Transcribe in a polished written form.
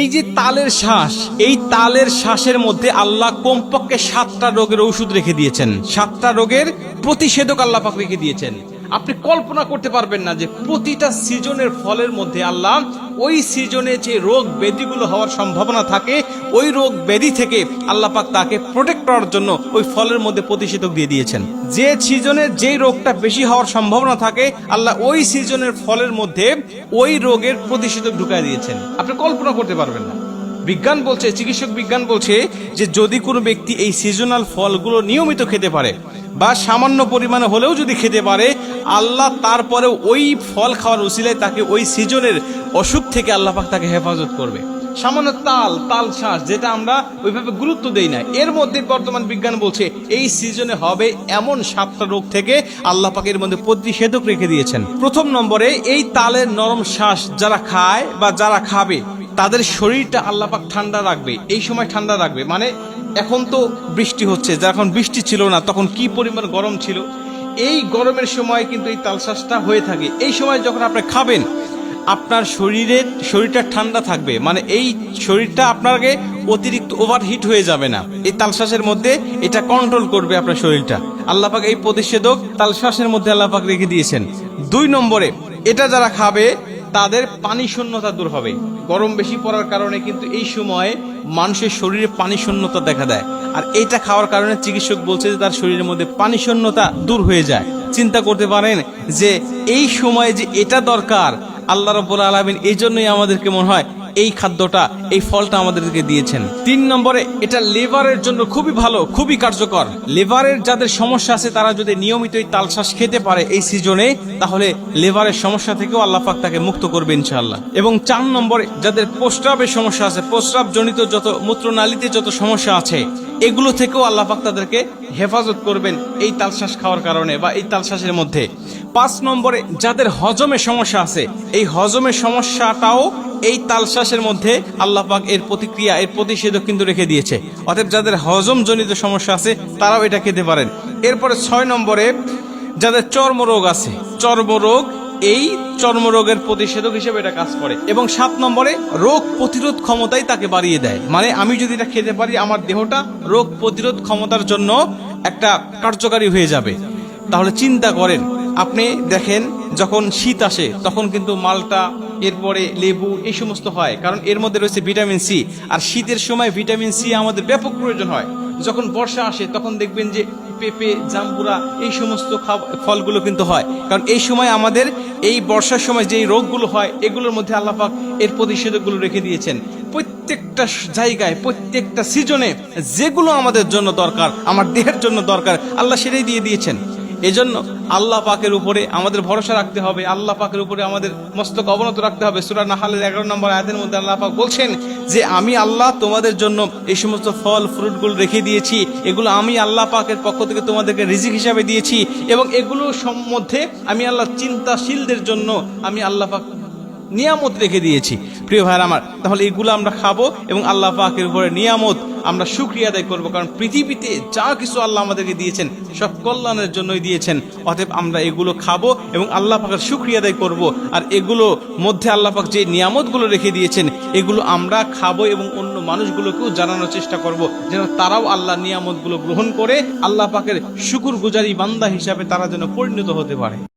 এই যে তালের শ্বাস, এই তালের শ্বাসের মধ্যে আল্লাহ কমপক্ষে 7টা রোগের ঔষধ রেখে দিয়েছেন, 7টা রোগের প্রতিষেধক আল্লাহ পাক রেখে দিয়েছেন। আপনি কল্পনা করতে পারবেন না যে প্রতিটা সিজনের ফলের মধ্যে আল্লাহ ওই সিজনে যে রোগ ব্যাধিগুলো হওয়ার সম্ভাবনা থাকে, ওই রোগ ব্যাধি থেকে আল্লাহ পাক তাকে প্রোটেক্ট করার জন্য ওই ফলের মধ্যে প্রতিষেধক দিয়ে দিয়েছেন। যে সিজনে যে রোগটা বেশি হওয়ার সম্ভাবনা থাকে, আল্লাহ ওই সিজনের ফলের মধ্যে ওই রোগের প্রতিষেধক ঢুকাই দিয়েছেন। আপনি কল্পনা করতে পারবেন না। বিজ্ঞান বলছে, চিকিৎসক বিজ্ঞান বলছে যে যদি কোনো ব্যক্তি এই সিজনাল ফলগুলো নিয়মিত খেতে পারে বা সামান্য পরিমাণে হলেও যদি খেতে পারে, আল্লাহ তারপরে ওই ফল খাওয়ার উসিলায় তাকে ওই সিজনের অসুখ থেকে আল্লাহ পাক তাকে হেফাজত করবে। সামান্য তাল শ্বাস, যেটা আমরা ওইভাবে গুরুত্ব দেই না, এর মধ্যে বর্তমান বিজ্ঞান বলছে এই সিজনে হবে এমন 7টা রোগ থেকে আল্লাহ পাক এর মধ্যে প্রতিষেধক রেখে দিয়েছেন। প্রথম নম্বরে, এই তালের নরম শ্বাস যারা খায় বা যারা খাবে তাদের শরীরটা আল্লাহ পাক ঠান্ডা রাখবে। এই সময় ঠান্ডা রাখবে মানে এখন তো বৃষ্টি হচ্ছে, যখন বৃষ্টি ছিল না তখন কি পরিমাণ গরম ছিল, এই গরমের সময় কিন্তু এই তালশ্বাসটা হয়ে থাকে। এই সময় যখন আপনি খাবেন আপনার শরীরটা ঠান্ডা থাকবে, মানে এই শরীরটা আপনাকে অতিরিক্ত ওভারহিট হয়ে যাবে না। এই তালশ্বাসের মধ্যে এটা কন্ট্রোল করবে আপনার শরীরটা। আল্লাহ পাক এই প্রতিষেধক তালশ্বাসের মধ্যে আল্লাহ পাক রেখে দিয়েছেন। 2 নম্বরে, এটা যারা খাবে তাদের পানি শূন্যতা দূর হবে। গরম বেশি পড়ার কারণে কিন্তু এই সময়ে মানুষের শরীরে পানি শূন্যতা দেখা দেয়, আর এটা খাওয়ার কারণে চিকিৎসক বলছে যে তার শরীরের মধ্যে পানি শূন্যতা দূর হয়ে যায়। চিন্তা করতে পারেন যে এই সময়ে যে এটা দরকার, আল্লাহ রাব্বুল আলামিন এই জন্যই আমাদেরকে মনে হয় এই খাদ্যটা, এই ফলটা আমাদেরকে দিয়েছেন। 3 নম্বরে, এটা লিভারের জন্য খুবই ভালো, খুবই কার্যকর। লিভারের যাদের সমস্যা আছে তারা যদি নিয়মিত এই তালশ্বাস খেতে পারে এই সিজনে, তাহলে লিভারের সমস্যা থেকেও আল্লাহ পাক তাকে মুক্ত করবে ইনশাআল্লাহ। এবং 4 নম্বরে, যাদের প্রস্রাবের সমস্যা আছে, প্রস্রাব জনিত যত মূত্রনালীতে যত সমস্যা আছে, এগুলো থেকেও আল্লাহ পাক তাদেরকে হেফাজত করবেন এই তালশ্বাস খাওয়ার কারণে বা এই তালশ্বাসের মধ্যে। 5 নম্বরে, যাদের হজমের সমস্যা আছে, এই হজমের সমস্যাটাও এই তালশ্বাসের মধ্যে আল্লাহ পাক এর প্রতিক্রিয়া, এর প্রতিষেধক কিন্তু রেখে দিয়েছে। অতএব যাদের হজম জনিত সমস্যা আছে তারাও এটা খেতে পারেন। এরপরে 6 নম্বরে, যাদের চর্মরোগ আছে, চর্মরোগ, এই চর্মরোগের প্রতিষেধক হিসেবে এটা কাজ করে। এবং 7 নম্বরে, রোগ প্রতিরোধ ক্ষমতাই তাকে বাড়িয়ে দেয়। মানে আমি যদি এটা খেতে পারি আমার দেহটা রোগ প্রতিরোধ ক্ষমতার জন্য একটা কার্যকারী হয়ে যাবে। তাহলে চিন্তা করেন, আপনি দেখেন যখন শীত আসে তখন কিন্তু মালটা, এরপরে লেবু, এই সমস্ত হয়, কারণ এর মধ্যে রয়েছে ভিটামিন সি। আর শীতের সময় ভিটামিন সি আমাদের ব্যাপক প্রয়োজন হয়। যখন বর্ষা আসে তখন দেখবেন যে পেঁপে, জাম্বুরা, এই সমস্ত ফলগুলো কিন্তু হয়, কারণ এই সময় আমাদের এই বর্ষার সময় যেই রোগগুলো হয় এগুলোর মধ্যে আল্লাহ পাক এর প্রতিষেধকগুলো রেখে দিয়েছেন। প্রত্যেকটা জায়গায়, প্রত্যেকটা সিজনে যেগুলো আমাদের জন্য দরকার, আমার দেহের জন্য দরকার, আল্লাহ সেটাই দিয়ে দিয়েছেন। এজন্য আল্লাহ পাকের উপরে আমাদের ভরসা রাখতে হবে, আল্লাহ পাকের উপরে আমাদের মস্তক অবনত রাখতে হবে। সূরা নাহলের 11 নম্বর আয়াতের মধ্যে আল্লাহ পাক বলছেন যে আমি আল্লাহ তোমাদের জন্য এই সমস্ত ফল ফ্রুটগুলো রেখে দিয়েছি, এগুলো আমি আল্লাহ পাকের পক্ষ থেকে তোমাদেরকে রিজিক হিসাবে দিয়েছি, এবং এগুলোর মধ্যে আমি আল্লাহ চিন্তাশীলদের জন্য আমি আল্লাহ পাক নিয়ামত রেখে দিয়েছি। প্রিয় ভাইরা আমার, তাহলে এগুলো আমরা খাবো এবং আল্লাহ পাকের উপরে নিয়ামত আমরা শুকরিয়া আদায় করবো, কারণ পৃথিবীতে যা কিছু আল্লাহ আমাদেরকে দিয়েছেন সব কল্যাণের জন্যই দিয়েছেন। অতএব আমরা এগুলো খাবো এবং আল্লাহ পাকের শুকরিয়া আদায় করব। আর এগুলো মধ্যে আল্লাহ পাক যে নিয়ামতগুলো রেখে দিয়েছেন এগুলো আমরা খাবো এবং অন্য মানুষগুলোকেও জানানোর চেষ্টা করব, যেন তারাও আল্লাহ নিয়ামতগুলো গ্রহণ করে আল্লাহ পাকের শুকরগুজারি বান্দা হিসাবে তারা যেন পরিণত হতে পারে।